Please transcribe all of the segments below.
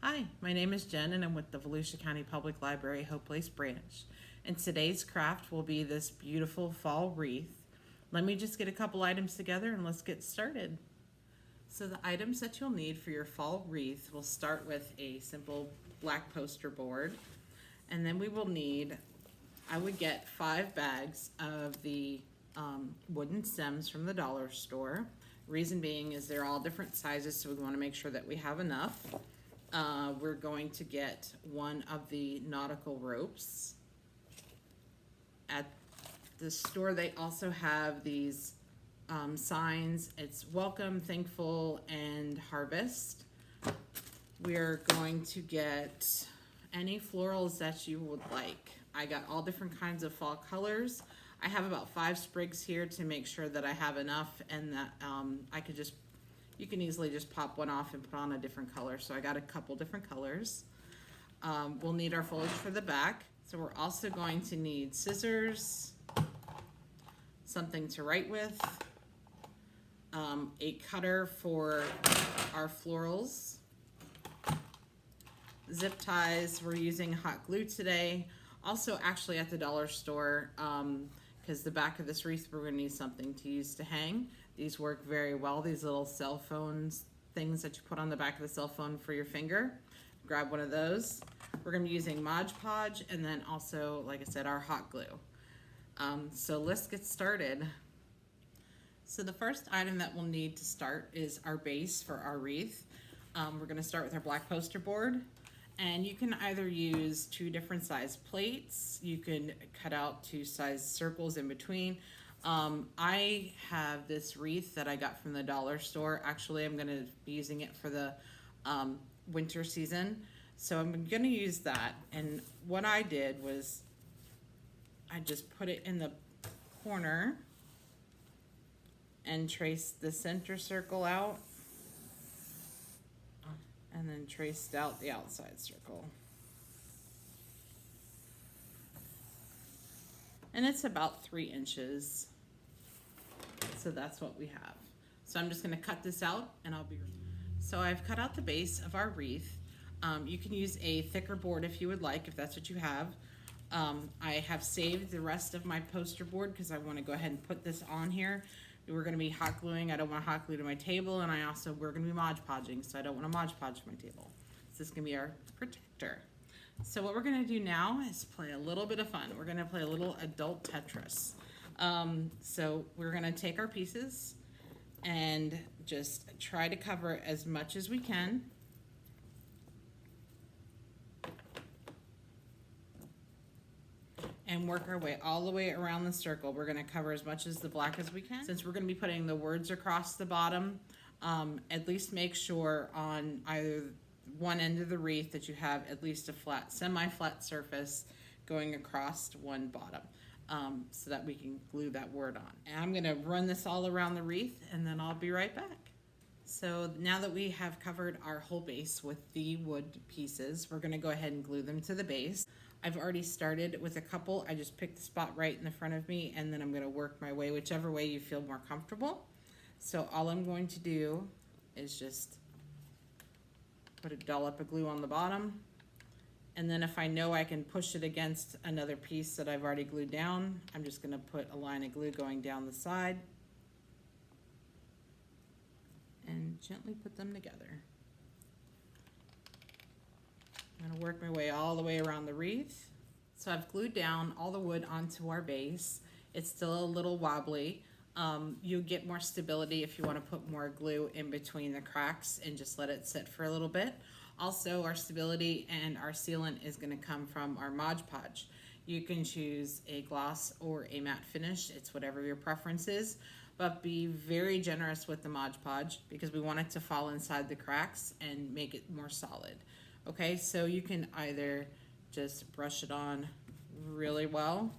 Hi, my name is Jen and I'm with the Volusia County Public Library Hope Place branch. And today's craft will be this beautiful fall wreath. Let me just get a couple items together and let's get started. So the items that you'll need for your fall wreath, will start with a simple black poster board. And then we will need, I would get 5 bags of the wooden stems from the dollar store. Reason being is they're all different sizes, so we want to make sure that we have enough. We're going to get 1 of the nautical ropes. At the store they also have these signs. It's welcome, thankful, and harvest. We're going to get any florals that you would like. I got all different kinds of fall colors. I have about 5 sprigs here to make sure that I have enough and that you can easily just pop one off and put on a different color. So I got a couple different colors. We'll need our foliage for the back. So we're also going to need scissors, something to write with, a cutter for our florals, zip ties. We're using hot glue today. Also actually at the dollar store, because the back of this wreath we're going to need something to use to hang. These work very well, these little cell phones things that you put on the back of the cell phone for your finger. Grab one of those. We're going to be using Mod Podge and then also, like I said, our hot glue. So let's get started. So the first item that we'll need to start is our base for our wreath. We're going to start with our black poster board. And you can either use 2 different size plates. You can cut out 2 size circles in between. I have this wreath that I got from the dollar store. Actually, I'm going to be using it for the winter season. So I'm going to use that. And what I did was I just put it in the corner and traced the center circle out. And then traced out the outside circle. And it's about 3 inches. So that's what we have. So I'm just gonna cut this out and I'll be. So I've cut out the base of our wreath. You can use a thicker board if you would like, if that's what you have. I have saved the rest of my poster board because I want to go ahead and put this on here. We're going to be hot gluing. I don't want to hot glue to my table, and we're going to be Mod Podging, so I don't want to Mod Podge my table. So this is going to be our protector. So what we're going to do now is play a little bit of fun. We're going to play a little adult Tetris. So we're going to take our pieces and just try to cover as much as we can. And work our way all the way around the circle. We're going to cover as much as the black as we can. Since we're going to be putting the words across the bottom, at least make sure on either one end of the wreath that you have at least a flat, semi-flat surface going across one bottom, so that we can glue that word on. And I'm going to run this all around the wreath and then I'll be right back. So now that we have covered our whole base with the wood pieces, we're going to go ahead and glue them to the base. I've already started with a couple. I just picked the spot right in the front of me and then I'm going to work my way whichever way you feel more comfortable. So all I'm going to do is just put a dollop of glue on the bottom, and then if I know I can push it against another piece that I've already glued down, I'm just going to put a line of glue going down the side and gently put them together. I'm going to work my way all the way around the wreath. So I've glued down all the wood onto our base. It's still a little wobbly. You'll get more stability if you want to put more glue in between the cracks and just let it sit for a little bit. Also, our stability and our sealant is going to come from our Mod Podge. You can choose a gloss or a matte finish. It's whatever your preference is, but be very generous with the Mod Podge because we want it to fall inside the cracks and make it more solid. Okay, so you can either just brush it on really well,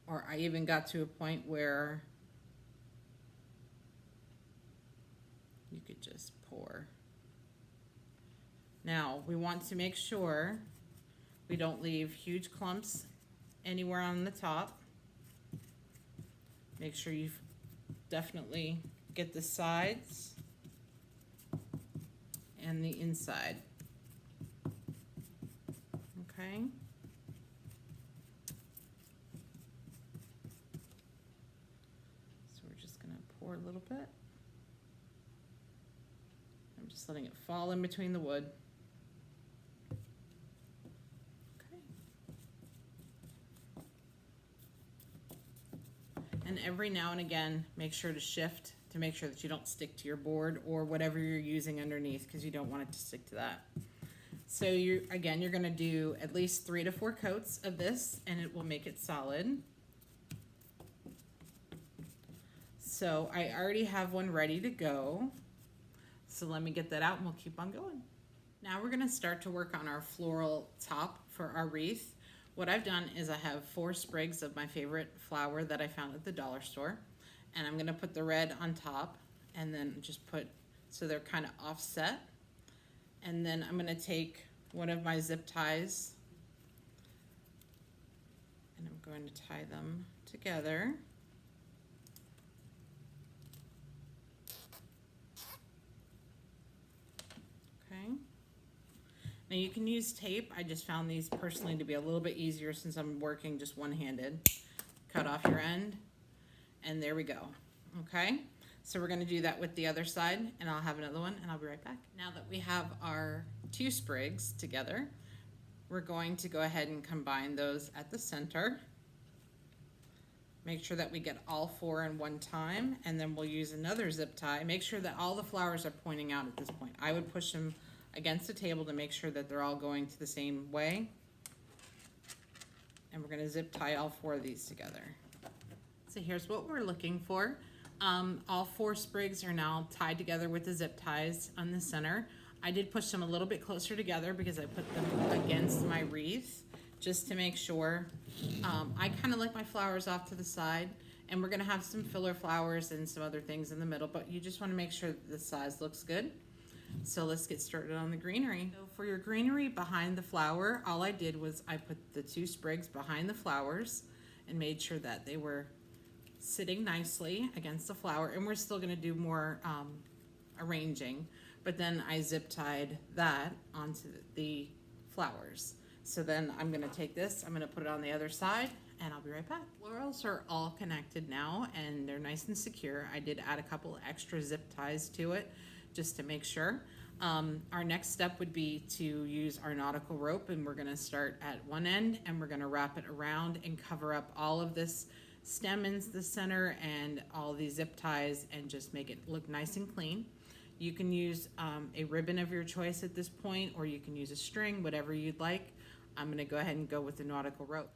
or I even got to a point where you could just pour. Now, we want to make sure we don't leave huge clumps anywhere on the top. Make sure you've definitely get the sides and the inside. Okay. So we're just going to pour a little bit. I'm just letting it fall in between the wood. Okay. And every now and again, make sure to shift to make sure that you don't stick to your board or whatever you're using underneath, because you don't want it to stick to that. So you're going to do at least 3 to 4 coats of this, and it will make it solid. So I already have one ready to go. So let me get that out and we'll keep on going. Now we're going to start to work on our floral top for our wreath. What I've done is I have 4 sprigs of my favorite flower that I found at the dollar store. And I'm going to put the red on top and then just put, so they're kind of offset. And then I'm going to take one of my zip ties and I'm going to tie them together. Okay. Now you can use tape. I just found these personally to be a little bit easier since I'm working just one-handed. Cut off your end and there we go. Okay. So we're going to do that with the other side, and I'll have another one and I'll be right back. Now that we have our 2 sprigs together, we're going to go ahead and combine those at the center. Make sure that we get all 4 in one time, and then we'll use another zip tie. Make sure that all the flowers are pointing out at this point. I would push them against the table to make sure that they're all going to the same way. And we're going to zip tie all 4 of these together. So here's what we're looking for. All 4 sprigs are now tied together with the zip ties on the center. I did push them a little bit closer together because I put them against my wreath just to make sure. I kind of like my flowers off to the side, and we're going to have some filler flowers and some other things in the middle, but you just want to make sure that the size looks good. So let's get started on the greenery. So for your greenery behind the flower, all I did was I put the 2 sprigs behind the flowers and made sure that they were sitting nicely against the flower, and we're still going to do more arranging, but then I zip tied that onto the flowers. So then I'm going to take this, I'm going to put it on the other side, and I'll be right back. Florals are all connected now and they're nice and secure. I did add a couple extra zip ties to it just to make sure. Our next step would be to use our nautical rope, and we're going to start at one end and we're going to wrap it around and cover up all of this stem in the center and all these zip ties and just make it look nice and clean. You can use a ribbon of your choice at this point, or you can use a string, whatever you'd like. I'm going to go ahead and go with the nautical rope.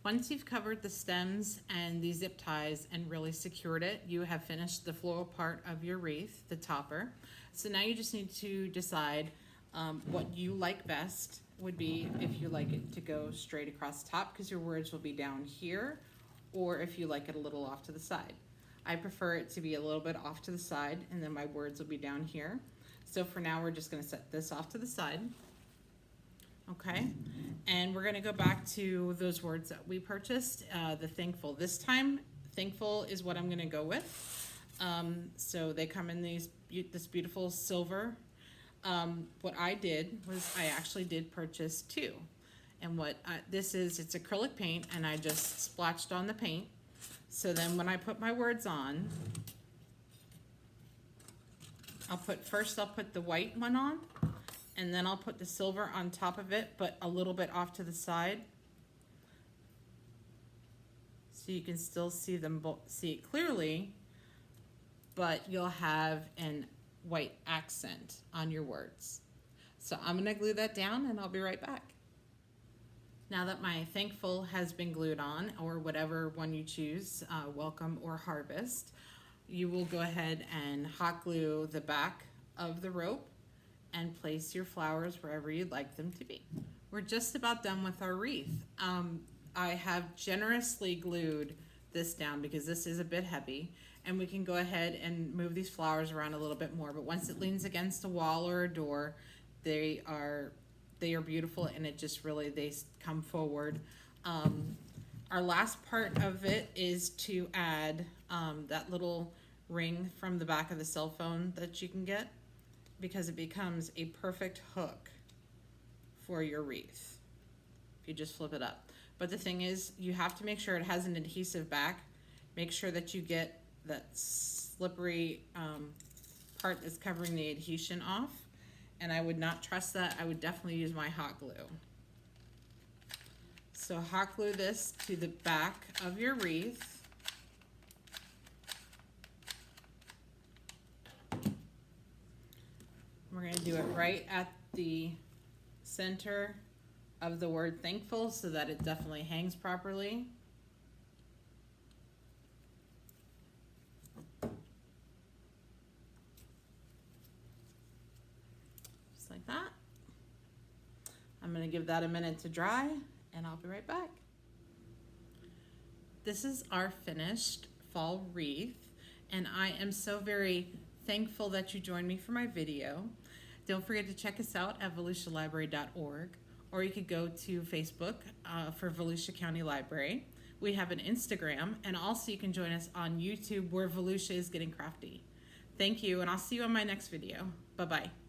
Once you've covered the stems and the zip ties and really secured it, you have finished the floral part of your wreath, the topper. So now you just need to decide what you like best. Would be if you like it to go straight across the top because your words will be down here, or if you like it a little off to the side. I prefer it to be a little bit off to the side, and then my words will be down here. So for now, we're just going to set this off to the side. Okay, and we're going to go back to those words that we purchased, the thankful. This time, thankful is what I'm going to go with. So they come in this beautiful silver. What I did was I actually did purchase 2. And what this is, it's acrylic paint, and I just splashed on the paint. So then when I put my words on, I'll put the white one on, and then I'll put the silver on top of it, but a little bit off to the side. So you can still see them see it clearly, but you'll have an white accent on your words. So I'm gonna glue that down and I'll be right back. Now that my thankful has been glued on, or whatever one you choose, welcome or harvest, you will go ahead and hot glue the back of the rope and place your flowers wherever you'd like them to be. We're just about done with our wreath. I have generously glued this down because this is a bit heavy, and we can go ahead and move these flowers around a little bit more, but once it leans against a wall or a door, they are beautiful, and it just really, they come forward. Our last part of it is to add that little ring from the back of the cell phone that you can get, because it becomes a perfect hook for your wreath if you just flip it up. But the thing is, you have to make sure it has an adhesive back. Make sure that you get that slippery part that's covering the adhesion off. And I would not trust that. I would definitely use my hot glue. So hot glue this to the back of your wreath. We're going to do it right at the center of the word thankful so that it definitely hangs properly. Just like that. I'm going to give that a minute to dry and I'll be right back. This is our finished fall wreath, and I am so very thankful that you joined me for my video. Don't forget to check us out at volusialibrary.org, or you could go to Facebook for Volusia County Library. We have an Instagram, and also you can join us on YouTube where Volusia is Getting Crafty. Thank you, and I'll see you on my next video. Bye-bye.